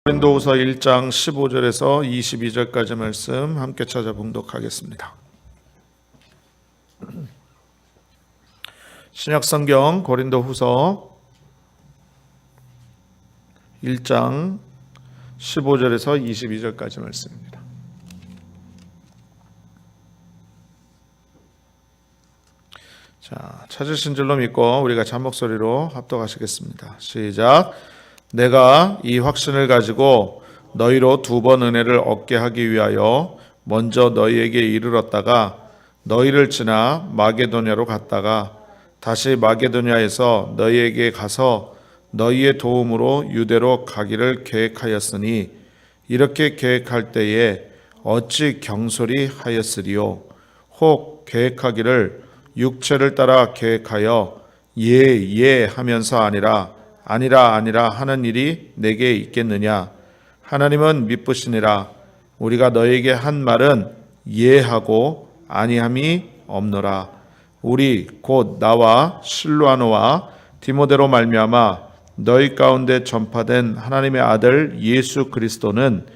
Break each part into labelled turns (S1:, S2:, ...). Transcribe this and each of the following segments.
S1: 고린도후서 1장 15절에서 22절까지 말씀 함께 찾아 봉독하겠습니다. 신약성경 고린도후서 1장 15절에서 22절까지 말씀입니다. 자, 찾으신 줄로 믿고 우리가 잔목소리로 합독하시겠습니다. 시작. 내가 이 확신을 가지고 너희로 두 번 은혜를 얻게 하기 위하여 먼저 너희에게 이르렀다가 너희를 지나 마게도냐로 갔다가 다시 마게도냐에서 너희에게 가서 너희의 도움으로 유대로 가기를 계획하였으니 이렇게 계획할 때에 어찌 경솔히 하였으리요. 혹 계획하기를 육체를 따라 계획하여 예 하면서 아니라 하는 일이 내게 있겠느냐. 하나님은 미쁘시니라. 우리가 너에게 한 말은 예하고 아니함이 없노라. 우리 곧 나와 실로아노와 디모데로 말미암아 너희 가운데 전파된 하나님의 아들 예수 그리스도는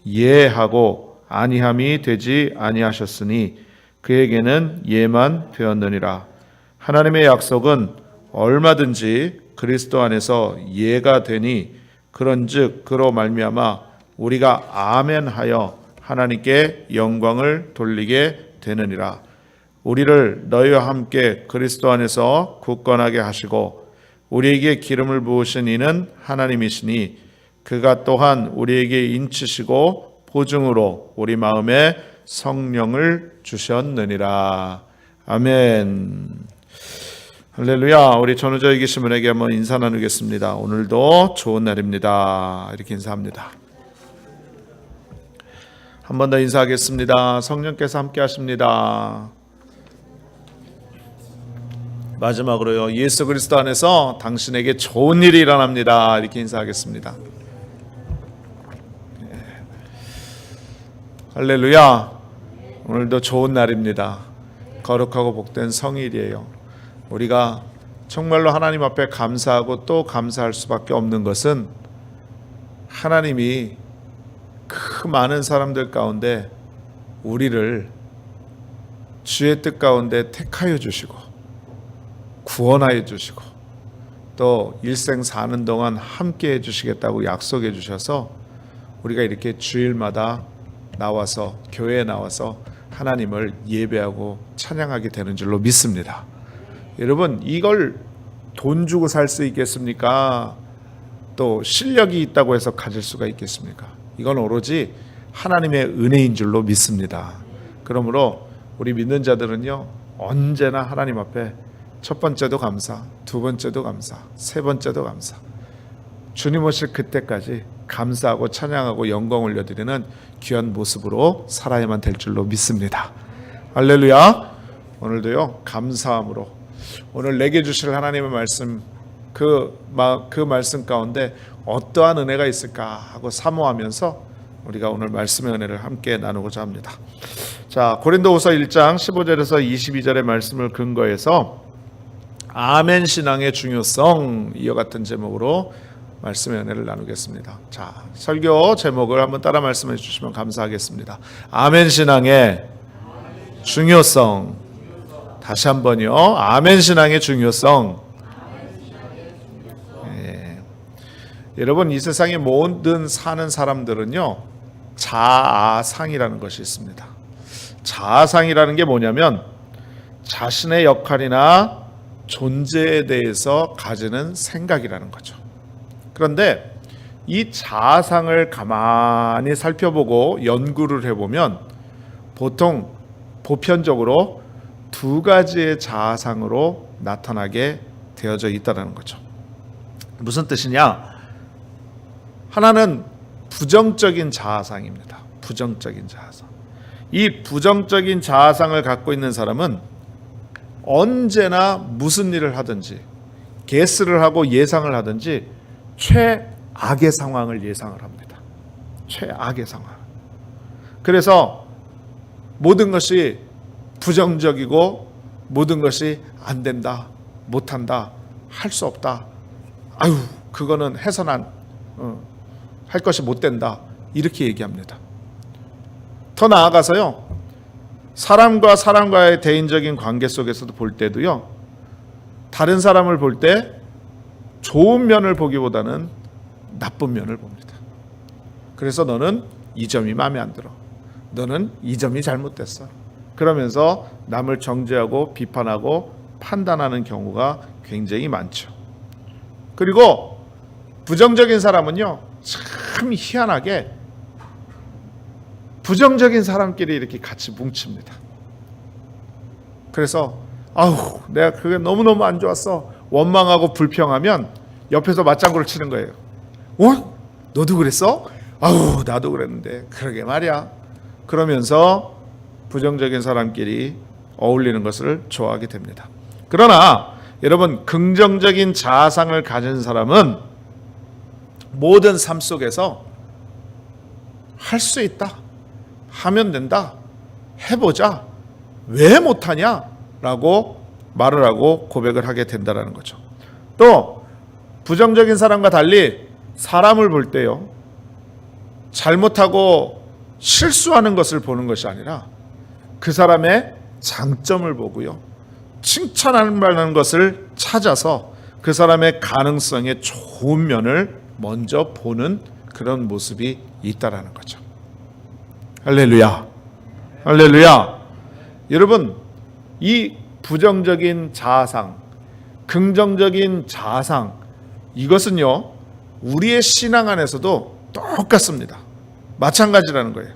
S1: 예하고 아니함이 되지 아니하셨으니 그에게는 예만 되었느니라. 하나님의 약속은 얼마든지 그리스도 안에서 예가 되니 그런즉 그로 말미암아 우리가 아멘하여 하나님께 영광을 돌리게 되느니라. 우리를 너희와 함께 그리스도 안에서 굳건하게 하시고 우리에게 기름을 부으신 이는 하나님이시니 그가 또한 우리에게 인치시고 보증으로 우리 마음에 성령을 주셨느니라. 아멘. 할렐루야. 우리 전우저에 계신 분에게 한번 인사 나누겠습니다. 오늘도 좋은 날입니다. 이렇게 인사합니다. 한 번 더 인사하겠습니다. 성령께서 함께 하십니다. 마지막으로요. 예수 그리스도 안에서 당신에게 좋은 일이 일어납니다. 이렇게 인사하겠습니다. 할렐루야. 오늘도 좋은 날입니다. 거룩하고 복된 성일이에요. 우리가 정말로 하나님 앞에 감사하고 또 감사할 수밖에 없는 것은 하나님이 그 많은 사람들 가운데 우리를 주의 뜻 가운데 택하여 주시고 구원하여 주시고 또 일생 사는 동안 함께 해주시겠다고 약속해 주셔서 우리가 이렇게 주일마다 나와서 교회에 나와서 하나님을 예배하고 찬양하게 되는 줄로 믿습니다. 여러분, 이걸 돈 주고 살 수 있겠습니까? 또 실력이 있다고 해서 가질 수가 있겠습니까? 이건 오로지 하나님의 은혜인 줄로 믿습니다. 그러므로 우리 믿는 자들은요, 언제나 하나님 앞에 첫 번째도 감사, 두 번째도 감사, 세 번째도 감사, 주님 오실 그때까지 감사하고 찬양하고 영광 올려드리는 귀한 모습으로 살아야만 될 줄로 믿습니다. 할렐루야. 오늘도요, 감사함으로 오늘 내게 주실 하나님의 말씀, 그 말씀 가운데 어떠한 은혜가 있을까 하고 사모하면서 우리가 오늘 말씀의 은혜를 함께 나누고자 합니다. 자, 고린도후서 1장 15절에서 22절의 말씀을 근거해서 아멘 신앙의 중요성, 이와 같은 제목으로 말씀의 은혜를 나누겠습니다. 자, 설교 제목을 한번 따라 말씀해 주시면 감사하겠습니다. 아멘 신앙의 중요성. 다시 한번요. 아멘 신앙의 중요성. 여러분, 이 세상에 모든 사는 사람들은요, 자아상이라는 것이 있습니다. 자아상이라는 게 뭐냐면 자신의 역할이나 존재에 대해서 가지는 생각이라는 거죠. 그런데 이 자아상을 가만히 살펴보고 연구를 해보면 보통 보편적으로 두 가지의 자아상으로 나타나게 되어져 있다는 거죠. 무슨 뜻이냐? 하나는 부정적인 자아상입니다. 부정적인 자아상. 이 부정적인 자아상을 갖고 있는 사람은 언제나 무슨 일을 하든지 게스를 하고 예상을 하든지 최악의 상황을 예상을 합니다. 최악의 상황. 그래서 모든 것이 부정적이고 모든 것이 안 된다, 못한다, 할 수 없다. 아유, 그거는 해서는 할 것이 못 된다. 이렇게 얘기합니다. 더 나아가서요. 사람과 사람과의 대인적인 관계 속에서도 볼 때도요. 다른 사람을 볼 때 좋은 면을 보기보다는 나쁜 면을 봅니다. 그래서 너는 이 점이 마음에 안 들어. 너는 이 점이 잘못됐어. 그러면서 남을 정죄하고 비판하고 판단하는 경우가 굉장히 많죠. 그리고 부정적인 사람은요. 참 희한하게 부정적인 사람끼리 이렇게 같이 뭉칩니다. 그래서 내가 그게 너무너무 안 좋았어. 원망하고 불평하면 옆에서 맞장구를 치는 거예요. 너도 그랬어? 나도 그랬는데. 그러게 말이야. 그러면서 부정적인 사람끼리 어울리는 것을 좋아하게 됩니다. 그러나 여러분, 긍정적인 자아상을 가진 사람은 모든 삶 속에서 할 수 있다. 하면 된다. 해보자. 왜 못하냐? 라고 말을 하고 고백을 하게 된다는 거죠. 또 부정적인 사람과 달리 사람을 볼 때요. 잘못하고 실수하는 것을 보는 것이 아니라 그 사람의 장점을 보고요. 칭찬할 만한 것을 찾아서 그 사람의 가능성의 좋은 면을 먼저 보는 그런 모습이 있다라는 거죠. 할렐루야. 할렐루야. 여러분, 이 부정적인 자아상, 긍정적인 자아상, 이것은요, 우리의 신앙 안에서도 똑같습니다. 마찬가지라는 거예요.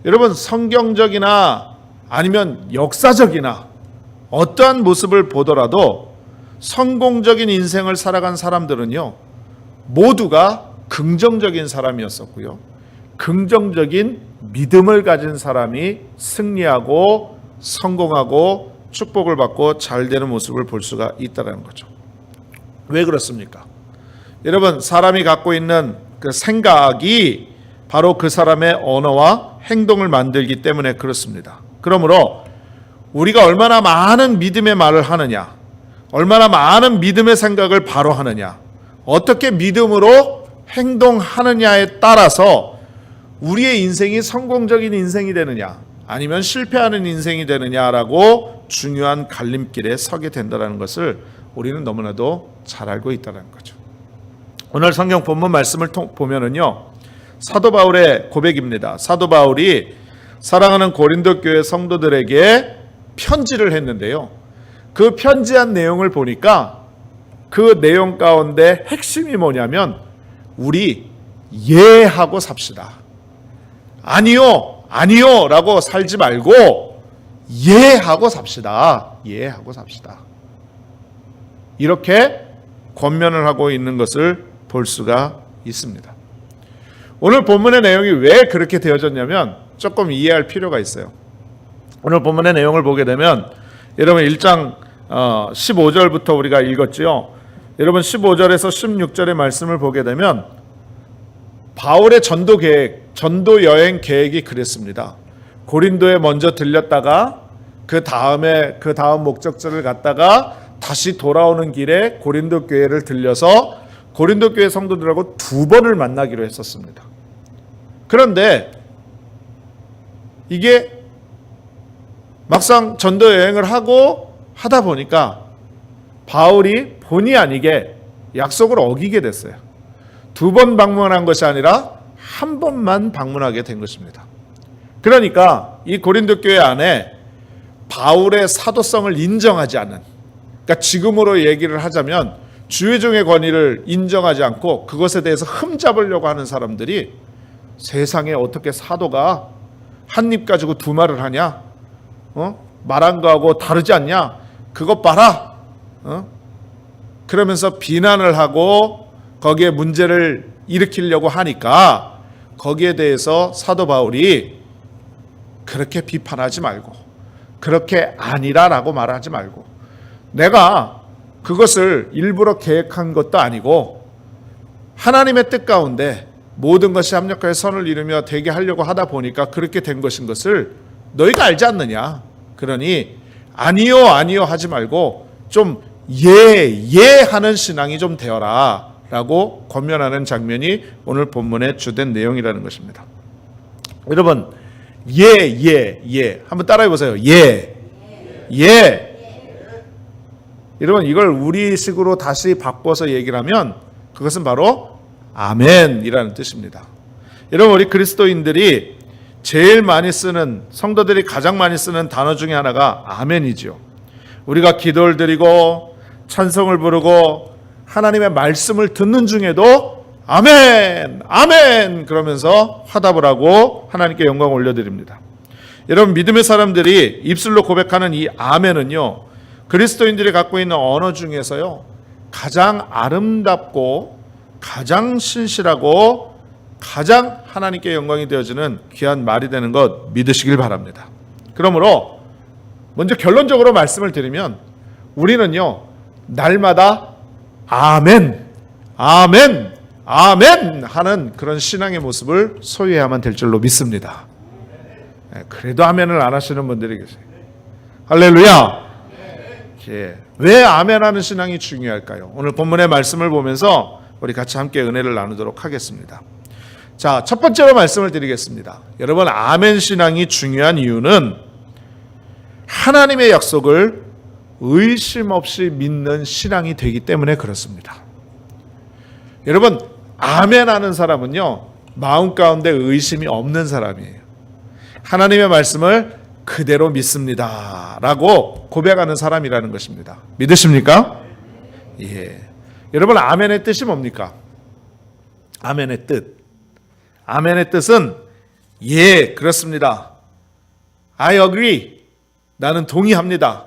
S1: 여러분, 성경적이나 아니면 역사적이나 어떠한 모습을 보더라도 성공적인 인생을 살아간 사람들은요, 모두가 긍정적인 사람이었었고요. 긍정적인 믿음을 가진 사람이 승리하고 성공하고 축복을 받고 잘 되는 모습을 볼 수가 있다는 거죠. 왜 그렇습니까? 여러분, 사람이 갖고 있는 그 생각이 바로 그 사람의 언어와 행동을 만들기 때문에 그렇습니다. 그러므로 우리가 얼마나 많은 믿음의 말을 하느냐, 얼마나 많은 믿음의 생각을 바로 하느냐, 어떻게 믿음으로 행동하느냐에 따라서 우리의 인생이 성공적인 인생이 되느냐 아니면 실패하는 인생이 되느냐라고 중요한 갈림길에 서게 된다는 것을 우리는 너무나도 잘 알고 있다는 거죠. 오늘 성경 본문 말씀을 보면은요, 사도 바울의 고백입니다. 사도 바울이 사랑하는 고린도 교회 성도들에게 편지를 했는데요. 그 편지한 내용을 보니까 그 내용 가운데 핵심이 뭐냐면 우리 예하고 삽시다. 아니요, 아니요 라고 살지 말고 예하고 삽시다. 예하고 삽시다. 이렇게 권면을 하고 있는 것을 볼 수가 있습니다. 오늘 본문의 내용이 왜 그렇게 되어졌냐면 조금 이해할 필요가 있어요. 오늘 본문의 내용을 보게 되면 여러분 1장 15절부터 우리가 읽었지요. 여러분 15절에서 16절의 말씀을 보게 되면 바울의 전도 계획, 전도 여행 계획이 그랬습니다. 고린도에 먼저 들렸다가 그 다음 목적지를 갔다가 다시 돌아오는 길에 고린도 교회를 들려서 고린도 교회 성도들하고 2번을 만나기로 했었습니다. 그런데 이게 막상 전도 여행을 하고 하다 보니까 바울이 본의 아니게 약속을 어기게 됐어요. 2번 방문한 것이 아니라 1번만 방문하게 된 것입니다. 그러니까 이 고린도 교회 안에 바울의 사도성을 인정하지 않는, 그러니까 지금으로 얘기를 하자면 주회종의 권위를 인정하지 않고 그것에 대해서 흠잡으려고 하는 사람들이 세상에 어떻게 사도가 한 입 가지고 2말을 하냐? 말한 거하고 다르지 않냐? 그것 봐라. 그러면서 비난을 하고 거기에 문제를 일으키려고 하니까 거기에 대해서 사도 바울이 그렇게 비판하지 말고 그렇게 아니라라고 말하지 말고 내가 그것을 일부러 계획한 것도 아니고 하나님의 뜻 가운데 모든 것이 합력하여 선을 이루며 되게 하려고 하다 보니까 그렇게 된 것인 것을 너희가 알지 않느냐. 그러니 아니요 아니요 하지 말고 좀 예 하는 신앙이 좀 되어라 라고 권면하는 장면이 오늘 본문의 주된 내용이라는 것입니다. 여러분, 예. 한번 따라해 보세요. 예. 여러분, 이걸 우리식으로 다시 바꿔서 얘기를 하면 그것은 바로 아멘이라는 뜻입니다. 여러분, 우리 그리스도인들이 제일 많이 쓰는, 성도들이 가장 많이 쓰는 단어 중에 하나가 아멘이죠. 우리가 기도를 드리고 찬송을 부르고 하나님의 말씀을 듣는 중에도 아멘, 아멘 그러면서 화답을 하고 하나님께 영광을 올려드립니다. 여러분, 믿음의 사람들이 입술로 고백하는 이 아멘은요, 그리스도인들이 갖고 있는 언어 중에서요, 가장 아름답고 가장 신실하고 가장 하나님께 영광이 되어지는 귀한 말이 되는 것 믿으시길 바랍니다. 그러므로 먼저 결론적으로 말씀을 드리면 우리는요, 날마다 아멘, 아멘, 아멘 하는 그런 신앙의 모습을 소유해야만 될 줄로 믿습니다. 그래도 아멘을 안 하시는 분들이 계세요. 할렐루야. 왜 아멘하는 신앙이 중요할까요? 오늘 본문의 말씀을 보면서 우리 같이 함께 은혜를 나누도록 하겠습니다. 자, 첫 번째로 말씀을 드리겠습니다. 여러분, 아멘 신앙이 중요한 이유는 하나님의 약속을 의심 없이 믿는 신앙이 되기 때문에 그렇습니다. 여러분, 아멘 하는 사람은요, 마음 가운데 의심이 없는 사람이에요. 하나님의 말씀을 그대로 믿습니다 라고 고백하는 사람이라는 것입니다. 믿으십니까? 예. 여러분, 아멘의 뜻이 뭡니까? 아멘의 뜻. 아멘의 뜻은 예, 그렇습니다. I agree. 나는 동의합니다.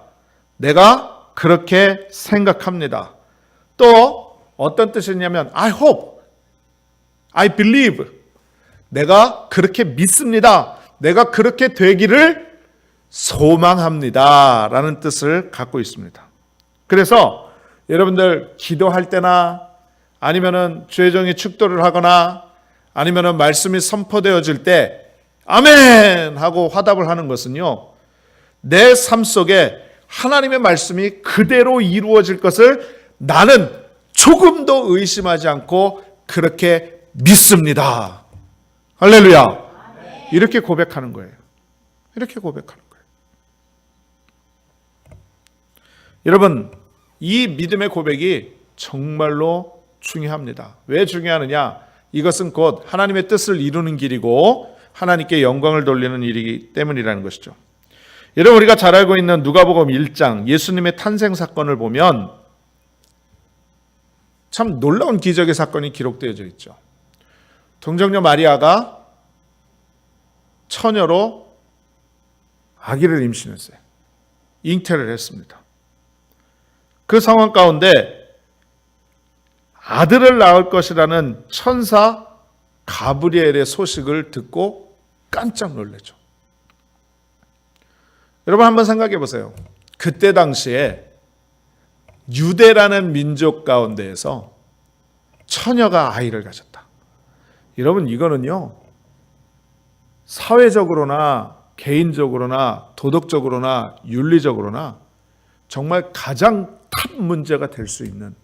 S1: 내가 그렇게 생각합니다. 또 어떤 뜻이냐면 I hope, I believe. 내가 그렇게 믿습니다. 내가 그렇게 되기를 소망합니다 라는 뜻을 갖고 있습니다. 그래서 여러분들 기도할 때나 아니면은 주의 종이 축도를 하거나 아니면은 말씀이 선포되어질 때 아멘 하고 화답을 하는 것은요, 내 삶 속에 하나님의 말씀이 그대로 이루어질 것을 나는 조금도 의심하지 않고 그렇게 믿습니다. 할렐루야. 이렇게 고백하는 거예요. 이렇게 고백하는 거예요. 여러분, 이 믿음의 고백이 정말로 중요합니다. 왜 중요하느냐? 이것은 곧 하나님의 뜻을 이루는 길이고 하나님께 영광을 돌리는 일이기 때문이라는 것이죠. 여러분, 우리가 잘 알고 있는 누가복음 1장 예수님의 탄생 사건을 보면 참 놀라운 기적의 사건이 기록되어져 있죠. 동정녀 마리아가 처녀로 아기를 임신했어요. 잉태를 했습니다. 그 상황 가운데 아들을 낳을 것이라는 천사 가브리엘의 소식을 듣고 깜짝 놀라죠. 여러분, 한번 생각해 보세요. 그때 당시에 유대라는 민족 가운데에서 처녀가 아이를 가졌다. 여러분, 이거는요, 사회적으로나 개인적으로나 도덕적으로나 윤리적으로나 정말 가장 탑 문제가 될 수 있는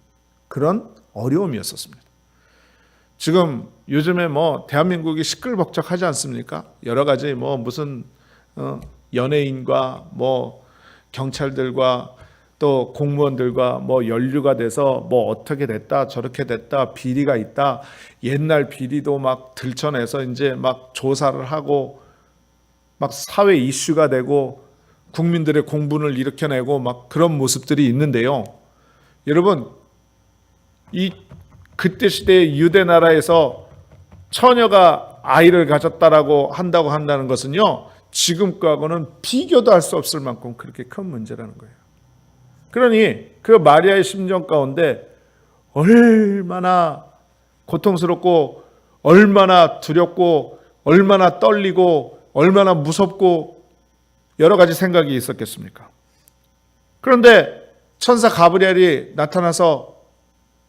S1: 그런 어려움이었었습니다. 지금 요즘에 대한민국이 시끌벅적하지 않습니까? 여러 가지 무슨 연예인과 경찰들과 또 공무원들과 연루가 돼서 어떻게 됐다 저렇게 됐다 비리가 있다, 옛날 비리도 막 들춰내서 이제 막 조사를 하고 막 사회 이슈가 되고 국민들의 공분을 일으켜내고 막 그런 모습들이 있는데요. 여러분, 그때 시대의 유대 나라에서 처녀가 아이를 가졌다라고 한다는 것은요, 지금 거하고는 비교도 할 수 없을 만큼 그렇게 큰 문제라는 거예요. 그러니 그 마리아의 심정 가운데 얼마나 고통스럽고 얼마나 두렵고 얼마나 떨리고 얼마나 무섭고 여러 가지 생각이 있었겠습니까? 그런데 천사 가브리엘이 나타나서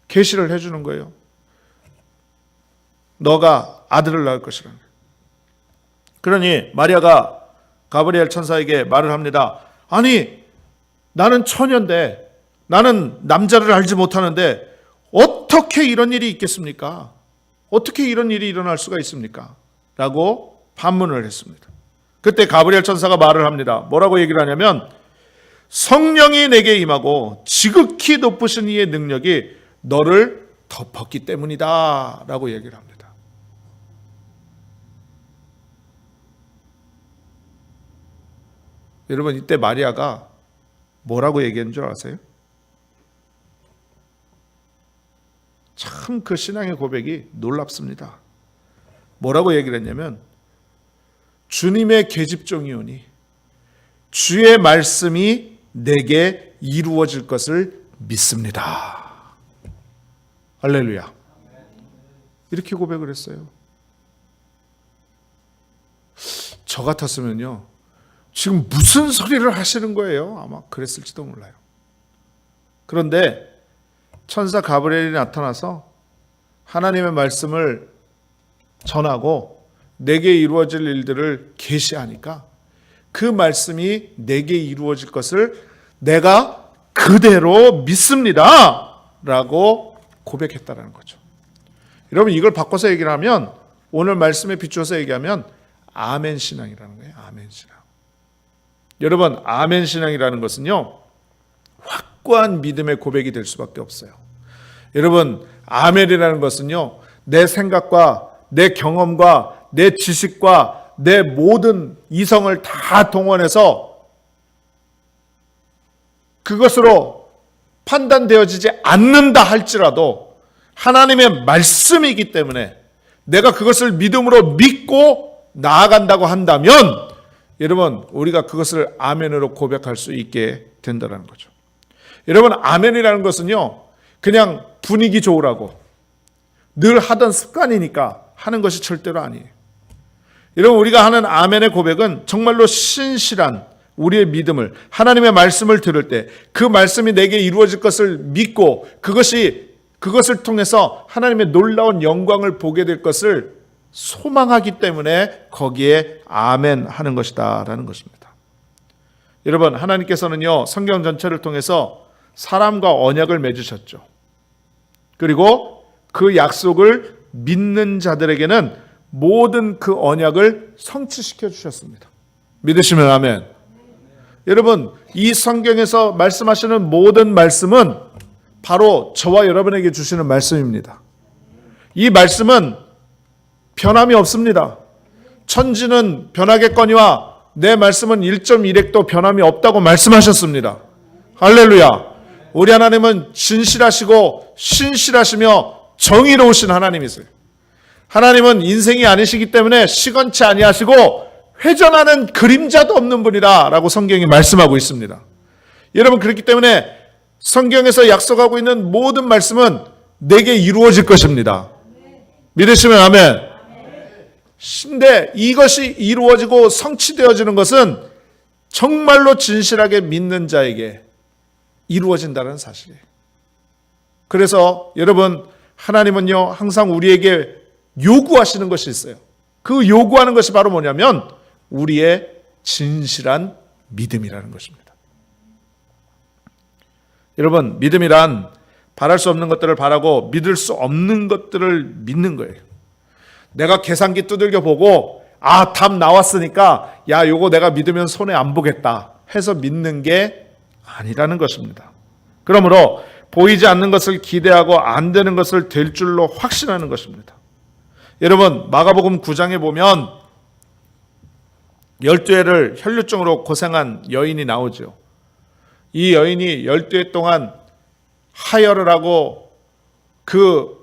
S1: 계시를 해주는 거예요. 너가 아들을 낳을 것이라는 거예요. 그러니 마리아가 가브리엘 천사에게 말을 합니다. 아니, 나는 처녀인데, 나는 남자를 알지 못하는데 어떻게 이런 일이 있겠습니까? 어떻게 이런 일이 일어날 수가 있습니까? 라고 반문을 했습니다. 그때 가브리엘 천사가 말을 합니다. 뭐라고 얘기를 하냐면 성령이 내게 임하고 지극히 높으신 이의 능력이 너를 덮었기 때문이다 라고 얘기를 합니다. 여러분, 이때 마리아가 뭐라고 얘기한 줄 아세요? 참 그 신앙의 고백이 놀랍습니다. 뭐라고 얘기를 했냐면 주님의 계집종이오니 주의 말씀이 내게 이루어질 것을 믿습니다. 할렐루야. 이렇게 고백을 했어요. 저 같았으면요, 지금 무슨 소리를 하시는 거예요? 아마 그랬을지도 몰라요. 그런데 천사 가브리엘이 나타나서 하나님의 말씀을 전하고 내게 이루어질 일들을 계시하니까 그 말씀이 내게 이루어질 것을 내가 그대로 믿습니다 라고 고백했다는 거죠. 여러분, 이걸 바꿔서 얘기를 하면, 오늘 말씀에 비추어서 얘기하면 아멘 신앙이라는 거예요. 아멘 신앙. 여러분, 아멘 신앙이라는 것은요, 확고한 믿음의 고백이 될 수밖에 없어요. 여러분, 아멘이라는 것은요, 내 생각과 내 경험과 내 지식과 내 모든 이성을 다 동원해서 그것으로 판단되어지지 않는다 할지라도 하나님의 말씀이기 때문에 내가 그것을 믿음으로 믿고 나아간다고 한다면, 여러분, 우리가 그것을 아멘으로 고백할 수 있게 된다는 거죠. 여러분, 아멘이라는 것은요, 그냥 분위기 좋으라고 늘 하던 습관이니까 하는 것이 절대로 아니에요. 여러분, 우리가 하는 아멘의 고백은 정말로 신실한 우리의 믿음을, 하나님의 말씀을 들을 때 그 말씀이 내게 이루어질 것을 믿고 그것을 통해서 하나님의 놀라운 영광을 보게 될 것을 소망하기 때문에 거기에 아멘 하는 것이다라는 것입니다. 여러분, 하나님께서는요, 성경 전체를 통해서 사람과 언약을 맺으셨죠. 그리고 그 약속을 믿는 자들에게는 모든 그 언약을 성취시켜 주셨습니다. 믿으시면 아멘. 여러분, 이 성경에서 말씀하시는 모든 말씀은 바로 저와 여러분에게 주시는 말씀입니다. 이 말씀은 변함이 없습니다. 천지는 변하겠거니와 내 말씀은 1.1핵도 변함이 없다고 말씀하셨습니다. 할렐루야. 우리 하나님은 진실하시고 신실하시며 정의로우신 하나님이세요. 하나님은 인생이 아니시기 때문에 시건치 아니하시고 회전하는 그림자도 없는 분이다 라고 성경이 말씀하고 있습니다. 여러분, 그렇기 때문에 성경에서 약속하고 있는 모든 말씀은 내게 이루어질 것입니다. 믿으시면 아멘. 근데 이것이 이루어지고 성취되어지는 것은 정말로 진실하게 믿는 자에게 이루어진다는 사실이에요. 그래서 여러분, 하나님은요, 항상 우리에게 요구하시는 것이 있어요. 그 요구하는 것이 바로 뭐냐면 우리의 진실한 믿음이라는 것입니다. 여러분, 믿음이란 바랄 수 없는 것들을 바라고 믿을 수 없는 것들을 믿는 거예요. 내가 계산기 두들겨 보고 답 나왔으니까 요거 내가 믿으면 손해 안 보겠다 해서 믿는 게 아니라는 것입니다. 그러므로 보이지 않는 것을 기대하고 안 되는 것을 될 줄로 확신하는 것입니다. 여러분, 마가복음 9장에 보면 12해를 혈류증으로 고생한 여인이 나오죠. 이 여인이 12해 동안 하혈을 하고 그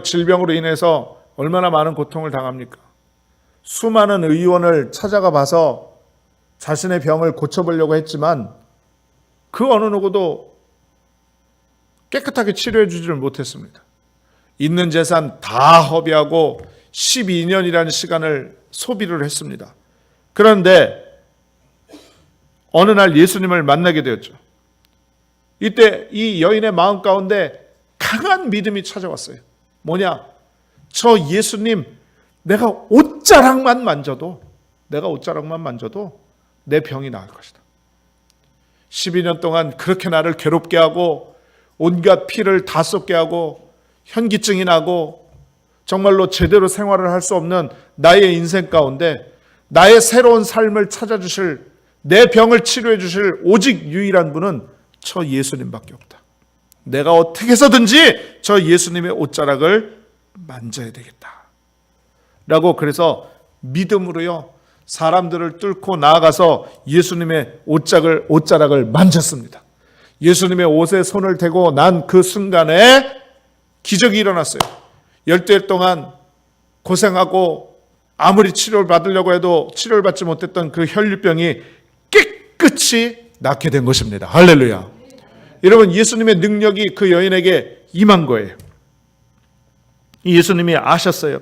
S1: 질병으로 인해서 얼마나 많은 고통을 당합니까? 수많은 의원을 찾아가 봐서 자신의 병을 고쳐보려고 했지만 그 어느 누구도 깨끗하게 치료해 주지를 못했습니다. 있는 재산 다 허비하고 12년이라는 시간을 소비를 했습니다. 그런데 어느 날 예수님을 만나게 되었죠. 이때 이 여인의 마음 가운데 강한 믿음이 찾아왔어요. 뭐냐? 저 예수님, 내가 옷자락만 만져도 내 병이 나을 것이다. 12년 동안 그렇게 나를 괴롭게 하고 온갖 피를 다 쏟게 하고 현기증이 나고 정말로 제대로 생활을 할 수 없는 나의 인생 가운데 나의 새로운 삶을 찾아주실, 내 병을 치료해 주실 오직 유일한 분은 저 예수님밖에 없다. 내가 어떻게 해서든지 저 예수님의 옷자락을 만져야 되겠다 라고, 그래서 믿음으로요 사람들을 뚫고 나아가서 예수님의 옷자락을 만졌습니다. 예수님의 옷에 손을 대고 난 그 순간에 기적이 일어났어요. 12일 동안 고생하고 아무리 치료를 받으려고 해도 치료를 받지 못했던 그 혈류병이 깨끗이 낫게 된 것입니다. 할렐루야. 여러분, 예수님의 능력이 그 여인에게 임한 거예요. 예수님이 아셨어요.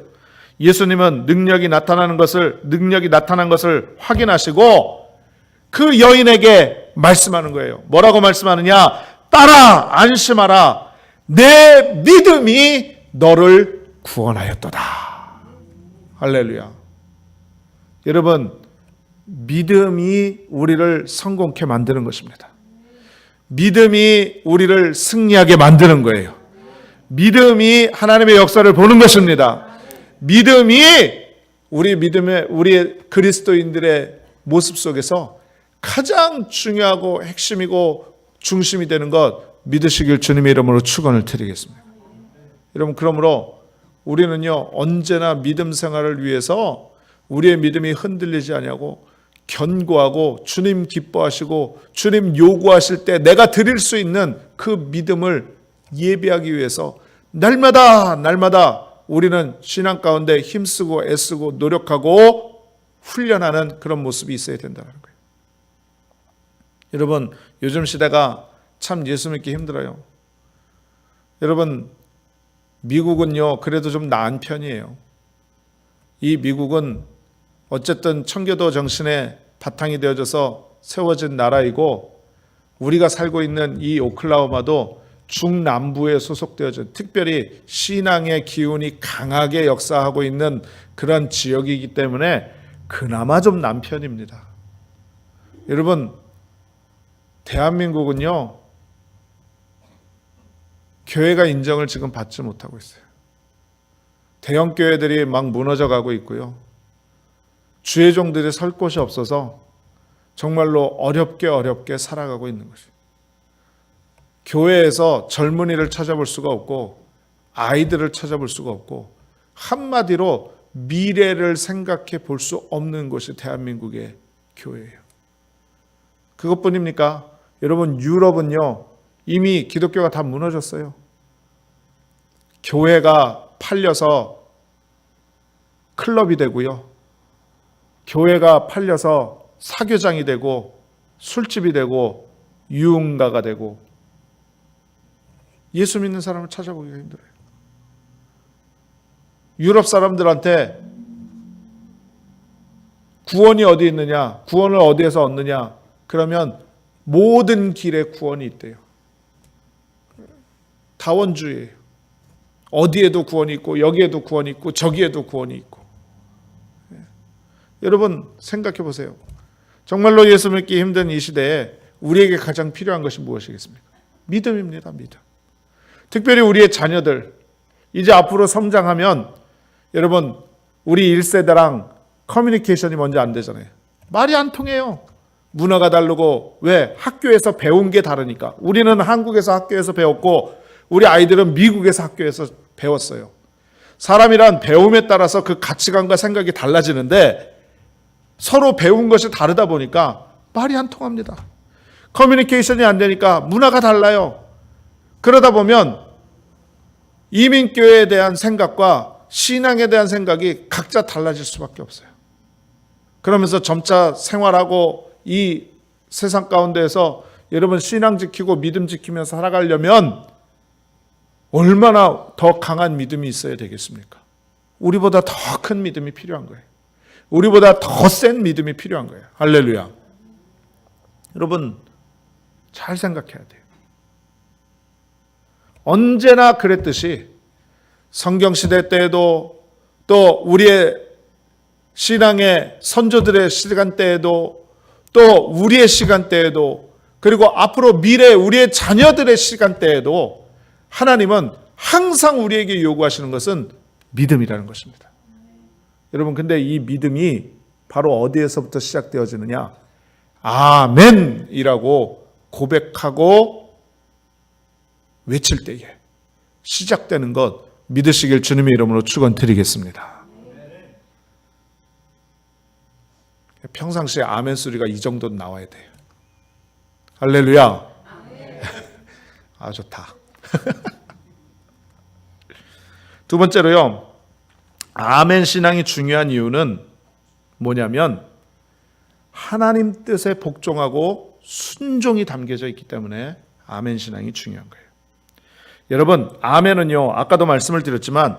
S1: 예수님은 능력이 나타난 것을 확인하시고 그 여인에게 말씀하는 거예요. 뭐라고 말씀하느냐? 따라 안심하라. 내 믿음이 너를 구원하였도다. 할렐루야. 여러분, 믿음이 우리를 성공케 만드는 것입니다. 믿음이 우리를 승리하게 만드는 거예요. 믿음이 하나님의 역사를 보는 것입니다. 믿음이 우리의 그리스도인들의 모습 속에서 가장 중요하고 핵심이고 중심이 되는 것 믿으시길 주님의 이름으로 축원을 드리겠습니다. 여러분, 그러므로 우리는요 언제나 믿음 생활을 위해서 우리의 믿음이 흔들리지 아니하고 견고하고 주님 기뻐하시고 주님 요구하실 때 내가 드릴 수 있는 그 믿음을 예비하기 위해서 날마다 우리는 신앙 가운데 힘쓰고 애쓰고 노력하고 훈련하는 그런 모습이 있어야 된다는 거예요. 여러분, 요즘 시대가 참 예수 믿기 힘들어요. 여러분, 미국은요 그래도 좀 나은 편이에요. 이 미국은 어쨌든 청교도 정신의 바탕이 되어져서 세워진 나라이고, 우리가 살고 있는 이 오클라호마도 중남부에 소속되어진, 특별히 신앙의 기운이 강하게 역사하고 있는 그런 지역이기 때문에 그나마 좀 나은 편입니다. 여러분, 대한민국은요 교회가 인정을 지금 받지 못하고 있어요. 대형 교회들이 막 무너져 가고 있고요. 주의 종들이 설 곳이 없어서 정말로 어렵게 살아가고 있는 것이에요. 교회에서 젊은이를 찾아볼 수가 없고 아이들을 찾아볼 수가 없고 한마디로 미래를 생각해 볼 수 없는 곳이 대한민국의 교회예요. 그것뿐입니까? 여러분, 유럽은요 이미 기독교가 다 무너졌어요. 교회가 팔려서 클럽이 되고요, 교회가 팔려서 사교장이 되고 술집이 되고 유흥가가 되고 예수 믿는 사람을 찾아보기가 힘들어요. 유럽 사람들한테 구원이 어디 있느냐, 구원을 어디에서 얻느냐, 그러면 모든 길에 구원이 있대요. 다원주의예요. 어디에도 구원이 있고 여기에도 구원이 있고 저기에도 구원이 있고. 여러분, 생각해 보세요. 정말로 예수 믿기 힘든 이 시대에 우리에게 가장 필요한 것이 무엇이겠습니까? 믿음입니다. 믿음. 특별히 우리의 자녀들 이제 앞으로 성장하면, 여러분, 우리 1세대랑 커뮤니케이션이 먼저 안 되잖아요. 말이 안 통해요. 문화가 다르고. 왜? 학교에서 배운 게 다르니까. 우리는 한국에서 학교에서 배웠고 우리 아이들은 미국에서 학교에서 배웠어요. 사람이란 배움에 따라서 그 가치관과 생각이 달라지는데 서로 배운 것이 다르다 보니까 말이 안 통합니다. 커뮤니케이션이 안 되니까 문화가 달라요. 그러다 보면 이민교회에 대한 생각과 신앙에 대한 생각이 각자 달라질 수밖에 없어요. 그러면서 점차 생활하고 이 세상 가운데에서 여러분 신앙 지키고 믿음 지키면서 살아가려면 얼마나 더 강한 믿음이 있어야 되겠습니까? 우리보다 더 큰 믿음이 필요한 거예요. 우리보다 더 센 믿음이 필요한 거예요. 할렐루야. 여러분, 잘 생각해야 돼요. 언제나 그랬듯이 성경시대 때에도 또 우리의 신앙의 선조들의 시간대에도 또 우리의 시간대에도 그리고 앞으로 미래 우리의 자녀들의 시간대에도 하나님은 항상 우리에게 요구하시는 것은 믿음이라는 것입니다. 여러분, 근데 이 믿음이 바로 어디에서부터 시작되어지느냐? 아멘이라고 고백하고 외칠 때에 시작되는 것 믿으시길 주님의 이름으로 축원드리겠습니다. 평상시에 아멘 소리가 이 정도는 나와야 돼요. 할렐루야. 아, 좋다. 두 번째로요, 아멘 신앙이 중요한 이유는 뭐냐면 하나님 뜻에 복종하고 순종이 담겨져 있기 때문에 아멘 신앙이 중요한 거예요. 여러분, 아멘은요, 아까도 말씀을 드렸지만,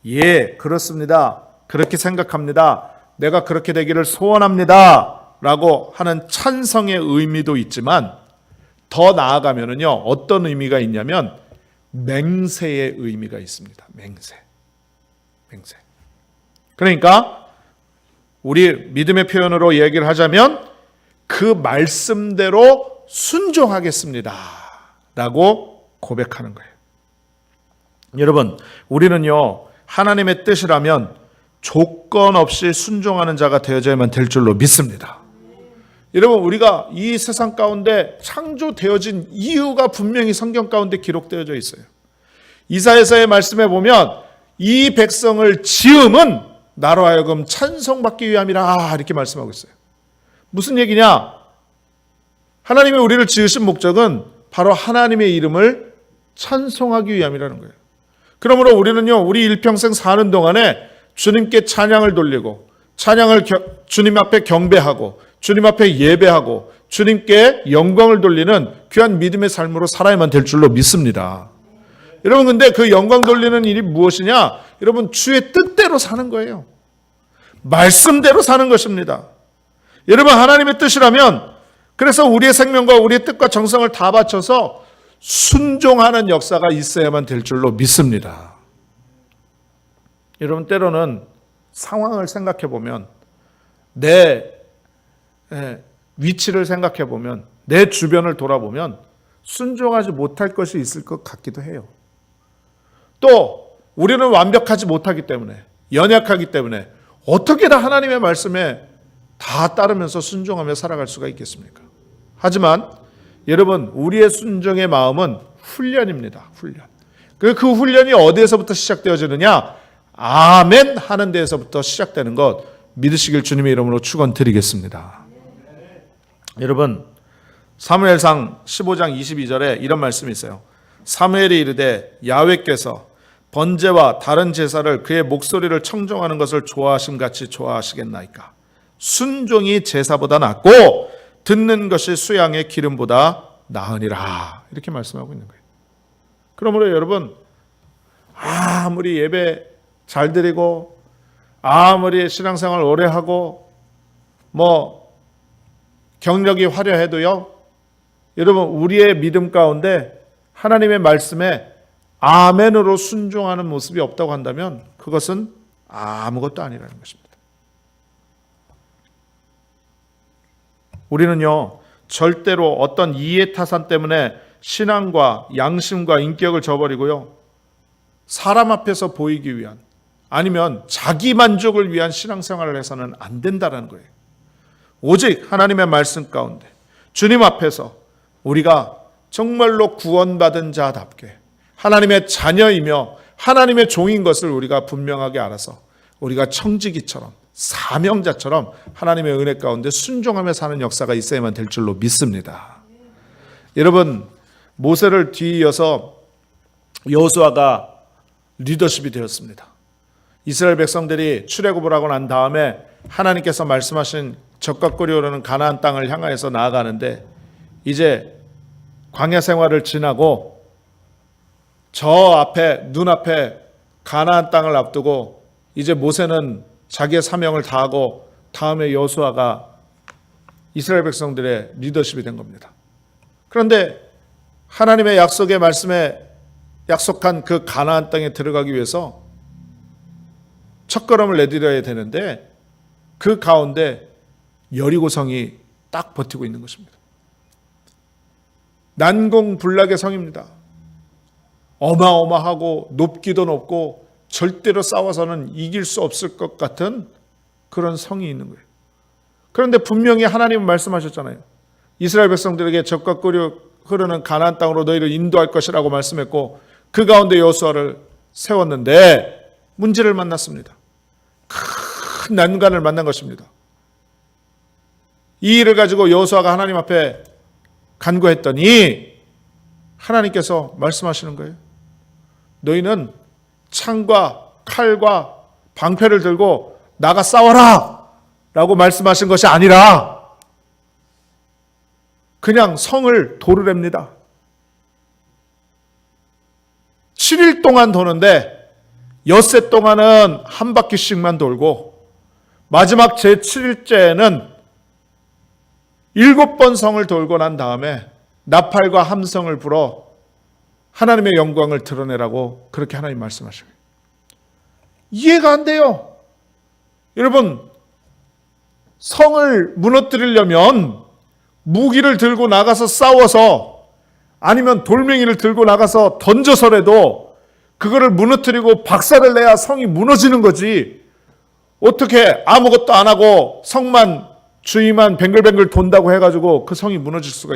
S1: 예, 그렇습니다, 그렇게 생각합니다, 내가 그렇게 되기를 소원합니다 라고 하는 찬성의 의미도 있지만, 더 나아가면은요, 어떤 의미가 있냐면 맹세의 의미가 있습니다. 맹세. 그러니까 우리 믿음의 표현으로 얘기를 하자면 그 말씀대로 순종하겠습니다 라고 고백하는 거예요. 여러분, 우리는요, 하나님의 뜻이라면 조건 없이 순종하는 자가 되어져야만 될 줄로 믿습니다. 여러분, 우리가 이 세상 가운데 창조되어진 이유가 분명히 성경 가운데 기록되어져 있어요. 이사야서의 말씀에 보면 이 백성을 지음은 나로 하여금 찬송받기 위함이라 이렇게 말씀하고 있어요. 무슨 얘기냐? 하나님이 우리를 지으신 목적은 바로 하나님의 이름을 찬송하기 위함이라는 거예요. 그러므로 우리는요, 우리 일평생 사는 동안에 주님께 찬양을 돌리고, 찬양을 주님 앞에 경배하고, 주님 앞에 예배하고, 주님께 영광을 돌리는 귀한 믿음의 삶으로 살아야만 될 줄로 믿습니다. 여러분, 근데 그 영광 돌리는 일이 무엇이냐? 여러분, 주의 뜻대로 사는 거예요. 말씀대로 사는 것입니다. 여러분, 하나님의 뜻이라면, 그래서 우리의 생명과 우리의 뜻과 정성을 다 바쳐서 순종하는 역사가 있어야만 될 줄로 믿습니다. 여러분, 때로는 상황을 생각해 보면, 내 위치를 생각해 보면, 내 주변을 돌아보면 순종하지 못할 것이 있을 것 같기도 해요. 또 우리는 완벽하지 못하기 때문에, 연약하기 때문에 어떻게 다 하나님의 말씀에 다 따르면서 순종하며 살아갈 수가 있겠습니까? 하지만 여러분, 우리의 순종의 마음은 훈련입니다. 훈련. 그 훈련이 어디에서부터 시작되어지느냐? 아멘 하는 데에서부터 시작되는 것 믿으시길 주님의 이름으로 축원드리겠습니다. 여러분, 사무엘상 15장 22절에 이런 말씀이 있어요. 사무엘이 이르되 야훼께서 번제와 다른 제사를 그의 목소리를 청종하는 것을 좋아하심같이 좋아하시겠나이까? 순종이 제사보다 낫고 듣는 것이 수양의 기름보다 나으니라. 이렇게 말씀하고 있는 거예요. 그러므로 여러분, 아무리 예배 잘 드리고, 아무리 신앙생활 오래 하고, 경력이 화려해도요, 여러분, 우리의 믿음 가운데 하나님의 말씀에 아멘으로 순종하는 모습이 없다고 한다면 그것은 아무것도 아니라는 것입니다. 우리는요, 절대로 어떤 이해타산 때문에 신앙과 양심과 인격을 저버리고요, 사람 앞에서 보이기 위한, 아니면 자기 만족을 위한 신앙생활을 해서는 안 된다는 거예요. 오직 하나님의 말씀 가운데 주님 앞에서 우리가 정말로 구원받은 자답게 하나님의 자녀이며 하나님의 종인 것을 우리가 분명하게 알아서 우리가 청지기처럼 사명자처럼 하나님의 은혜 가운데 순종하며 사는 역사가 있어야만 될 줄로 믿습니다. 여러분, 모세를 뒤이어서 여호수아가 리더십이 되었습니다. 이스라엘 백성들이 출애굽을 하고 난 다음에 하나님께서 말씀하신 적과 꿀이 흐르는 가나안 땅을 향하여서 나아가는데, 이제 광야 생활을 지나고 저 앞에, 눈앞에 가나안 땅을 앞두고 이제 모세는 자기의 사명을 다하고 다음에 여호수아가 이스라엘 백성들의 리더십이 된 겁니다. 그런데 하나님의 약속의 말씀에 약속한 그 가나안 땅에 들어가기 위해서 첫걸음을 내디뎌야 되는데 그 가운데 여리고성이 딱 버티고 있는 것입니다. 난공불락의 성입니다. 어마어마하고 높기도 높고 절대로 싸워서는 이길 수 없을 것 같은 그런 성이 있는 거예요. 그런데 분명히 하나님은 말씀하셨잖아요. 이스라엘 백성들에게 적과 끓여 흐르는 가나안 땅으로 너희를 인도할 것이라고 말씀했고 그 가운데 여호수아를 세웠는데 문제를 만났습니다. 큰 난관을 만난 것입니다. 이 일을 가지고 여호수아가 하나님 앞에 간구했더니 하나님께서 말씀하시는 거예요. 너희는 창과 칼과 방패를 들고 나가 싸워라 라고 말씀하신 것이 아니라 그냥 성을 도르랍니다. 7일 동안 도는데 엿새 동안은 한 바퀴씩만 돌고 마지막 제7일째는 7번 성을 돌고 난 다음에 나팔과 함성을 불어 하나님의 영광을 드러내라고 그렇게 하나님 말씀하셔요. 이해가 안 돼요. 여러분, 성을 무너뜨리려면 무기를 들고 나가서 싸워서 아니면 돌멩이를 들고 나가서 던져서라도 그거를 무너뜨리고 박살을 내야 성이 무너지는 거지. 어떻게 아무것도 안 하고 성만 주위만 뱅글뱅글 돈다고 해가지고 그 성이 무너질 수가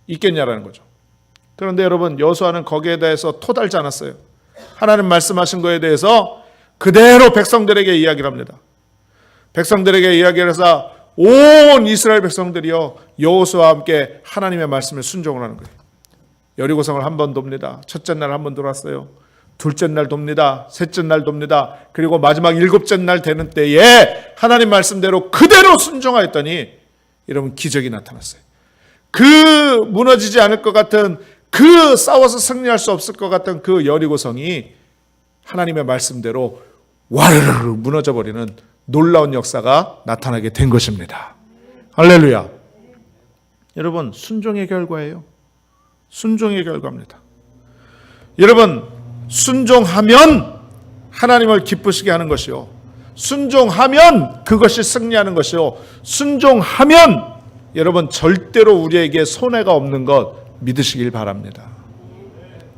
S1: 있겠냐라는 거죠. 그런데 여러분, 여호수아는 거기에 대해서 토달지 않았어요. 하나님 말씀하신 거에 대해서 그대로 백성들에게 이야기를 합니다. 백성들에게 이야기를 해서 온 이스라엘 백성들이요 여호수아와 함께 하나님의 말씀에 순종을 하는 거예요. 여리고성을 한 번 돕니다. 첫째 날 한 번 돌았어요. 둘째 날 돕니다. 셋째 날 돕니다. 그리고 마지막 7째 날 되는 때에 하나님 말씀대로 그대로 순종하였더니 여러분 기적이 나타났어요. 그 무너지지 않을 것 같은 그 싸워서 승리할 수 없을 것 같은 그 여리고성이 하나님의 말씀대로 와르르 무너져 버리는 놀라운 역사가 나타나게 된 것입니다. 할렐루야. 여러분, 순종의 결과예요. 순종의 결과입니다. 여러분, 순종하면 하나님을 기쁘시게 하는 것이요, 순종하면 그것이 승리하는 것이요, 순종하면 여러분 절대로 우리에게 손해가 없는 것 믿으시길 바랍니다.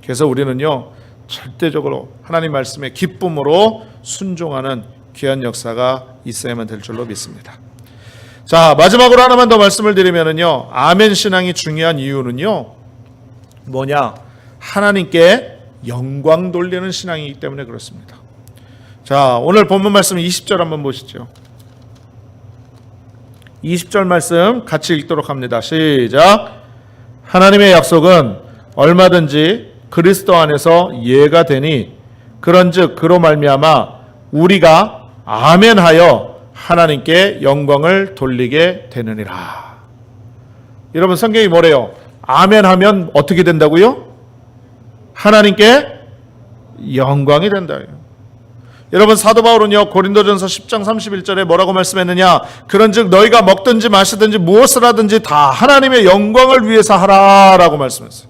S1: 그래서 우리는요 절대적으로 하나님 말씀에 기쁨으로 순종하는 귀한 역사가 있어야만 될 줄로 믿습니다. 자, 마지막으로 하나만 더 말씀을 드리면은요, 아멘 신앙이 중요한 이유는요 뭐냐, 하나님께 영광 돌리는 신앙이기 때문에 그렇습니다. 자, 오늘 본문 말씀 20절 한번 보시죠. 20절 말씀 같이 읽도록 합니다. 시작. 하나님의 약속은 얼마든지 그리스도 안에서 예가 되니 그런즉 그로 말미암아 우리가 아멘하여 하나님께 영광을 돌리게 되느니라. 여러분, 성경이 뭐래요? 아멘하면 어떻게 된다고요? 하나님께 영광이 된다. 여러분, 사도 바울은요 고린도전서 10장 31절에 뭐라고 말씀했느냐, 그런즉 너희가 먹든지 마시든지 무엇을 하든지 다 하나님의 영광을 위해서 하라라고 말씀했어요.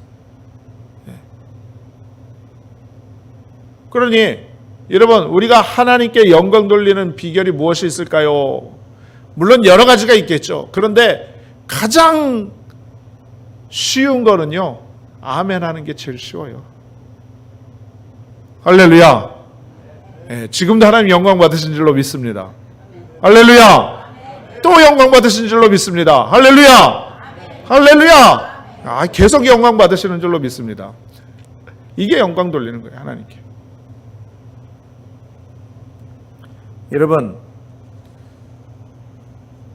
S1: 그러니 여러분, 우리가 하나님께 영광 돌리는 비결이 무엇이 있을까요? 물론 여러 가지가 있겠죠. 그런데 가장 쉬운 거는요, 아멘 하는 게 제일 쉬워요. 할렐루야. 지금도 하나님 영광 받으신 줄로 믿습니다. 할렐루야. 또 영광 받으신 줄로 믿습니다. 할렐루야. 할렐루야. 계속 영광 받으시는 줄로 믿습니다. 이게 영광 돌리는 거예요, 하나님께. 여러분,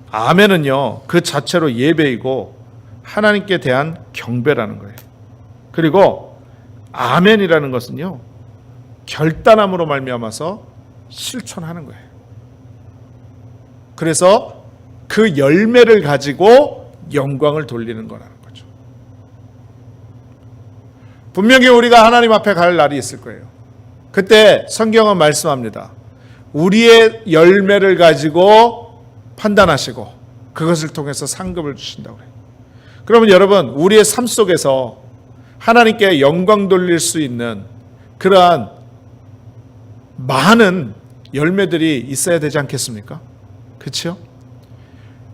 S1: 아멘은요 그 자체로 예배이고 하나님께 대한 경배라는 거예요. 그리고 아멘이라는 것은요 결단함으로 말미암아서 실천하는 거예요. 그래서 그 열매를 가지고 영광을 돌리는 거라는 거죠. 분명히 우리가 하나님 앞에 갈 날이 있을 거예요. 그때 성경은 말씀합니다. 우리의 열매를 가지고 판단하시고 그것을 통해서 상급을 주신다고 해요. 그러면 여러분, 우리의 삶 속에서 하나님께 영광 돌릴 수 있는 그러한 많은 열매들이 있어야 되지 않겠습니까? 그렇죠?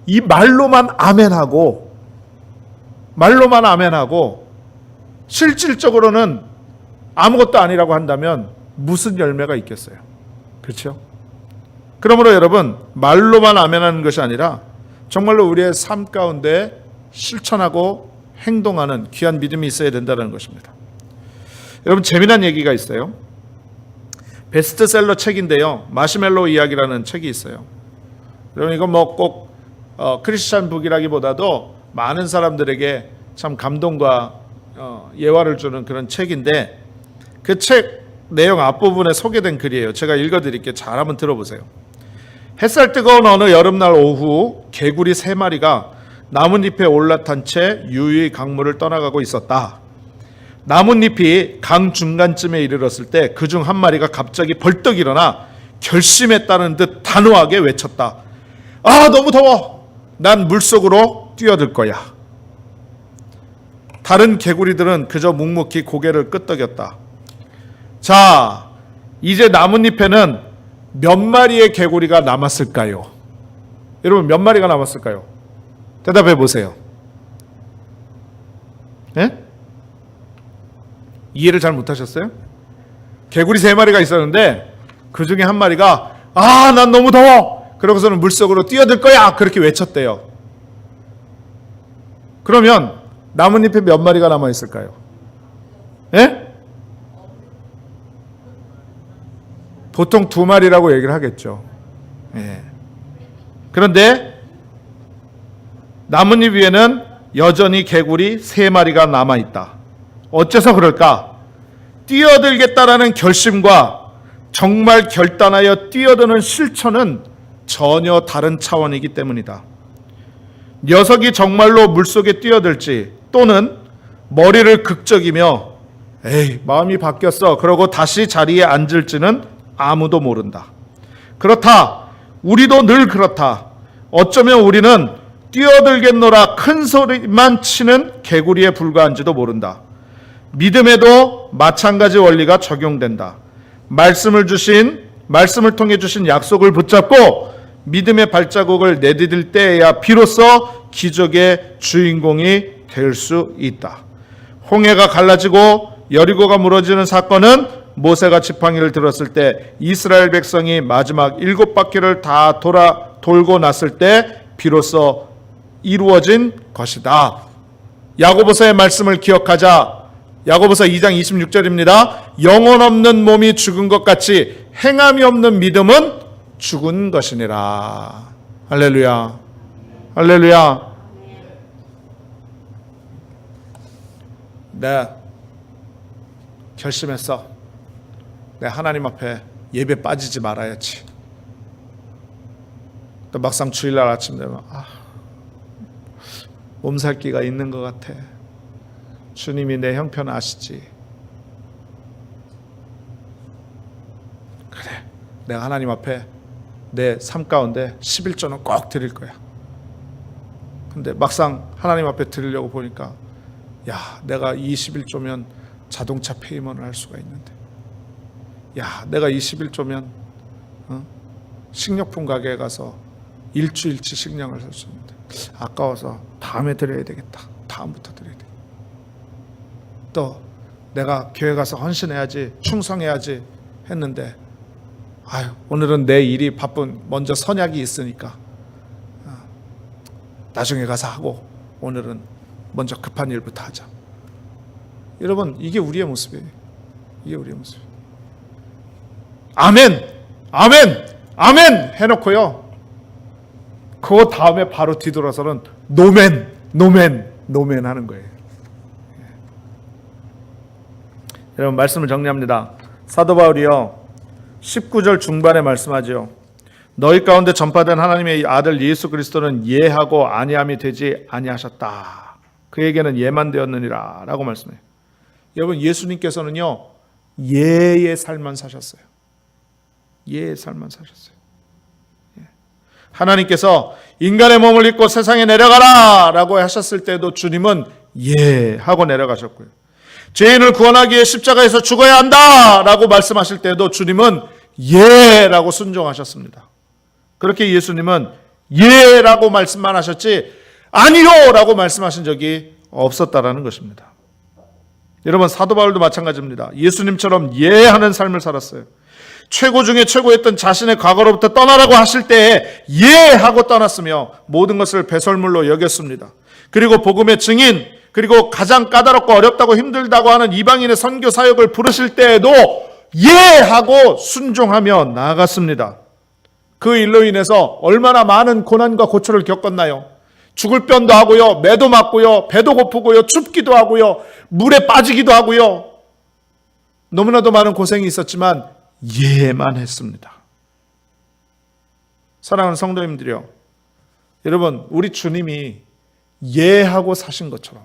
S1: 이 말로만 아멘하고 실질적으로는 아무것도 아니라고 한다면 무슨 열매가 있겠어요? 그렇죠? 그러므로 여러분, 말로만 아멘하는 것이 아니라 정말로 우리의 삶 가운데 실천하고 행동하는 귀한 믿음이 있어야 된다는 것입니다. 여러분, 재미난 얘기가 있어요. 베스트셀러 책인데요, 마시멜로 이야기라는 책이 있어요. 여러분, 이건 뭐 꼭 크리스찬 북이라기보다도 많은 사람들에게 참 감동과 예화를 주는 그런 책인데, 그 책 내용 앞부분에 소개된 글이에요. 제가 읽어드릴게요. 잘 한번 들어보세요. 햇살 뜨거운 어느 여름날 오후, 개구리 3마리가 나뭇잎에 올라탄 채 유유히 강물을 떠나가고 있었다. 나뭇잎이 강 중간쯤에 이르렀을 때 그중 한 마리가 갑자기 벌떡 일어나 결심했다는 듯 단호하게 외쳤다. 아, 너무 더워. 난 물속으로 뛰어들 거야. 다른 개구리들은 그저 묵묵히 고개를 끄덕였다. 자, 이제 나뭇잎에는 몇 마리의 개구리가 남았을까요? 여러분, 몇 마리가 남았을까요? 대답해 보세요. 예? 이해를 잘 못하셨어요? 개구리 3마리가 있었는데 그 중에 한 마리가 아, 난 너무 더워. 그러고서는 물속으로 뛰어들 거야. 그렇게 외쳤대요. 그러면 나뭇잎에 몇 마리가 남아 있을까요? 예? 보통 2마리라고 얘기를 하겠죠. 예. 그런데 나뭇잎 위에는 여전히 개구리 3마리가 남아있다. 어째서 그럴까? 뛰어들겠다라는 결심과 정말 결단하여 뛰어드는 실천은 전혀 다른 차원이기 때문이다. 녀석이 정말로 물속에 뛰어들지 또는 머리를 극적이며 에이, 마음이 바뀌었어 그러고 다시 자리에 앉을지는 아무도 모른다. 그렇다. 우리도 늘 그렇다. 어쩌면 우리는 뛰어들겠노라 큰 소리만 치는 개구리에 불과한지도 모른다. 믿음에도 마찬가지 원리가 적용된다. 말씀을 통해 주신 약속을 붙잡고 믿음의 발자국을 내디딜 때에야 비로소 기적의 주인공이 될 수 있다. 홍해가 갈라지고 여리고가 무너지는 사건은 모세가 지팡이를 들었을 때 이스라엘 백성이 마지막 7바퀴를 다 돌고 났을 때 비로소 이루어진 것이다. 야고보서의 말씀을 기억하자. 야고보서 2장 26절입니다. 영혼 없는 몸이 죽은 것 같이 행함이 없는 믿음은 죽은 것이니라. 할렐루야. 할렐루야. 네, 결심했어. 내 하나님 앞에 예배 빠지지 말아야지. 또 막상 주일날 아침 되면 몸살기가 있는 것 같아. 주님이 내 형편 아시지. 그래, 내가 하나님 앞에 내 삶 가운데 11조는 꼭 드릴 거야. 근데 막상 하나님 앞에 드리려고 보니까 야, 내가 21조면 자동차 페이먼을 할 수가 있는데, 야, 내가 21조면 식료품 가게에 가서 일주일치 식량을 살 수 있는데 아까워서 다음에 드려야 되겠다. 다음부터 드려야 돼. 또 내가 교회 가서 헌신해야지, 충성해야지 했는데 오늘은 내 일이 바쁜 먼저 선약이 있으니까 나중에 가서 하고 오늘은 먼저 급한 일부터 하자. 여러분, 이게 우리의 모습이에요. 이게 우리의 모습이에요. 아멘, 아멘, 아멘 해놓고요, 그 다음에 바로 뒤돌아서는 노멘, 노멘, 노멘 하는 거예요. 여러분, 말씀을 정리합니다. 사도 바울이요 19절 중반에 말씀하죠. 너희 가운데 전파된 하나님의 아들 예수 그리스도는 예하고 아니함이 되지 아니하셨다. 그에게는 예만 되었느니라 라고 말씀해요. 여러분, 예수님께서는요 예의 삶만 사셨어요. 예의 삶만 사셨어요. 하나님께서 인간의 몸을 입고 세상에 내려가라 라고 하셨을 때도 주님은 예 하고 내려가셨고요. 죄인을 구원하기 위해 십자가에서 죽어야 한다 라고 말씀하실 때도 주님은 예 라고 순종하셨습니다. 그렇게 예수님은 예 라고 말씀만 하셨지 아니요 라고 말씀하신 적이 없었다라는 것입니다. 여러분, 사도 바울도 마찬가지입니다. 예수님처럼 예하는 삶을 살았어요. 최고 중에 최고였던 자신의 과거로부터 떠나라고 하실 때에 예하고 떠났으며 모든 것을 배설물로 여겼습니다. 그리고 복음의 증인, 그리고 가장 까다롭고 어렵다고 힘들다고 하는 이방인의 선교 사역을 부르실 때에도 예하고 순종하며 나아갔습니다. 그 일로 인해서 얼마나 많은 고난과 고초를 겪었나요? 죽을 뻔도 하고요, 매도 맞고요, 배도 고프고요, 춥기도 하고요, 물에 빠지기도 하고요. 너무나도 많은 고생이 있었지만 예만 했습니다. 사랑하는 성도님들이요, 여러분, 우리 주님이 예하고 사신 것처럼,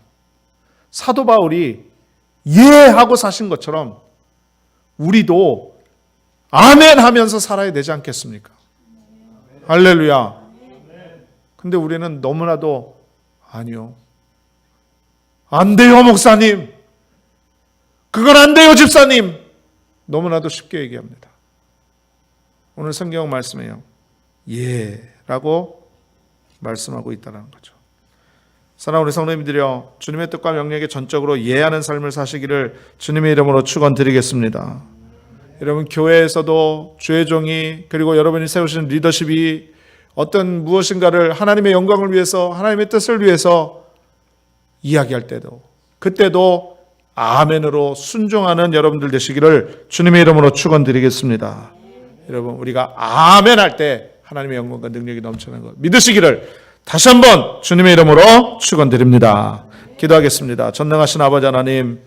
S1: 사도 바울이 예하고 사신 것처럼 우리도 아멘 하면서 살아야 되지 않겠습니까? 할렐루야. 근데 우리는 너무나도 아니요, 안 돼요 목사님, 그건 안 돼요 집사님, 너무나도 쉽게 얘기합니다. 오늘 성경 말씀에요, 예라고 말씀하고 있다는 거죠. 사랑하는 우리 성도님들이여, 주님의 뜻과 명령에 전적으로 예하는 삶을 사시기를 주님의 이름으로 축원드리겠습니다. 여러분, 교회에서도 주의 종이, 그리고 여러분이 세우신 리더십이 어떤 무엇인가를 하나님의 영광을 위해서, 하나님의 뜻을 위해서 이야기할 때도, 그때도 아멘으로 순종하는 여러분들 되시기를 주님의 이름으로 축원드리겠습니다. 여러분, 우리가 아멘 할 때 하나님의 영광과 능력이 넘치는 것 믿으시기를 다시 한번 주님의 이름으로 축원드립니다. 기도하겠습니다. 전능하신 아버지 하나님,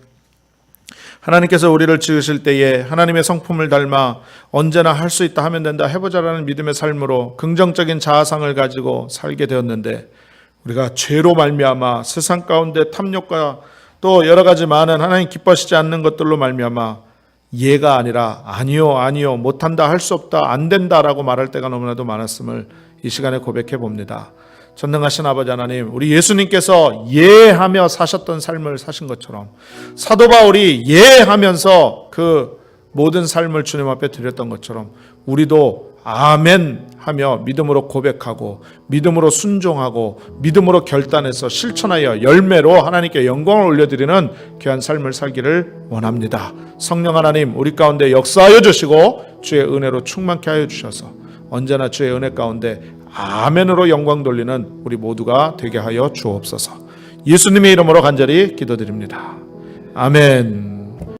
S1: 하나님께서 우리를 지으실 때에 하나님의 성품을 닮아 언제나 할 수 있다, 하면 된다, 해보자라는 믿음의 삶으로 긍정적인 자아상을 가지고 살게 되었는데, 우리가 죄로 말미암아 세상 가운데 탐욕과 또 여러 가지 많은 하나님 기뻐하시지 않는 것들로 말미암아 예가 아니라 아니요 못한다, 할 수 없다, 안 된다라고 말할 때가 너무나도 많았음을 이 시간에 고백해 봅니다. 전능하신 아버지 하나님, 우리 예수님께서 예하며 사셨던 삶을 사신 것처럼 사도 바울이 예하면서 그 모든 삶을 주님 앞에 드렸던 것처럼 우리도 아멘 하며 믿음으로 고백하고 믿음으로 순종하고 믿음으로 결단해서 실천하여 열매로 하나님께 영광을 올려드리는 귀한 삶을 살기를 원합니다. 성령 하나님, 우리 가운데 역사하여 주시고 주의 은혜로 충만케 하여 주셔서 언제나 주의 은혜 가운데 아멘으로 영광 돌리는 우리 모두가 되게 하여 주옵소서. 예수님의 이름으로 간절히 기도드립니다. 아멘.